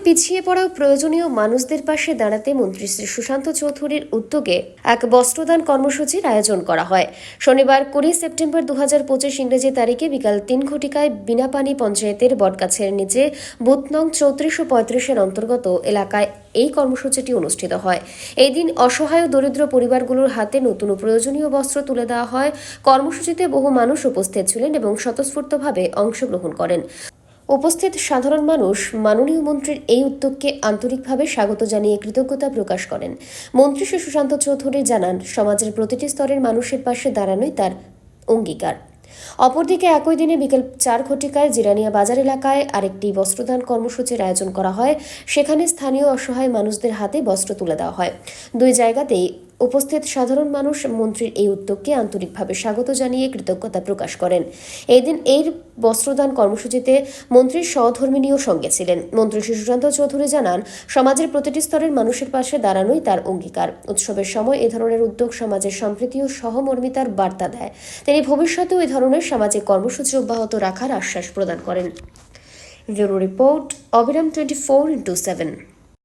পিছিয়ে পড়া প্রয়োজনীয় মানুষদের পাশে দাঁড়াতে মন্ত্রী শ্রী সুশান্ত চৌধুরীর উদ্যোগে এক বস্ত্রদান কর্মসূচির আয়োজন করা হয়। শনিবার 20 সেপ্টেম্বর 2025 ইংরেজি তারিখে বিকাল 3 ঘটিকায় বিনাপানি পঞ্চায়েতের বটগাছের নিচে বুথ নং 34 ও 35-এর অন্তর্গত এলাকায় এই কর্মসূচিটি অনুষ্ঠিত হয়। এই দিন অসহায় ও দরিদ্র পরিবারগুলোর হাতে নতুন ও প্রয়োজনীয় বস্ত্র তুলে দেওয়া হয়। কর্মসূচিতে বহু মানুষ উপস্থিত ছিলেন এবং স্বতঃস্ফূর্তভাবে অংশগ্রহণ করেন। উপস্থিত সাধারণ মানুষ মাননীয় মন্ত্রীর এই উদ্যোগকে আন্তরিকভাবে স্বাগত জানিয়ে কৃতজ্ঞতা প্রকাশ করেন। মন্ত্রী শ্রী সুশান্ত চৌধুরী জানান, সমাজের প্রতিটি স্তরের মানুষের পাশে দাঁড়ানোই তার অঙ্গীকার। অপরদিকে একই দিনে বিকেল 4 ঘটিকায় জিরানিয়া বাজার এলাকায় আরেকটি বস্ত্রদান কর্মসূচির আয়োজন করা হয়। সেখানে স্থানীয় অসহায় মানুষদের হাতে বস্ত্র তুলে দেওয়া হয়। দুই জায়গাতেই উপস্থিত সাধারণ মানুষ মন্ত্রীর এই উদ্যোগকে আন্তরিকভাবে স্বাগত জানিয়ে কৃতজ্ঞতা প্রকাশ করেন। এই দিন এই বস্ত্রদান কর্মসূচিতে মন্ত্রীর সহধর্মিণীও সঙ্গে ছিলেন। মন্ত্রী শ্রী সুশান্ত চৌধুরী জানান, সমাজের প্রতিটি স্তরের মানুষের পাশে দাঁড়ানোই তার অঙ্গীকার। উৎসবের সময় এ ধরনের উদ্যোগ সমাজের সম্প্রীতি ও সহমর্মিতার বার্তা দেয়। তিনি ভবিষ্যতেও এ ধরনের সামাজিক কর্মসূচি অব্যাহত রাখার আশ্বাস প্রদান করেন। ব্যুরো রিপোর্ট, অবিরাম 24x7।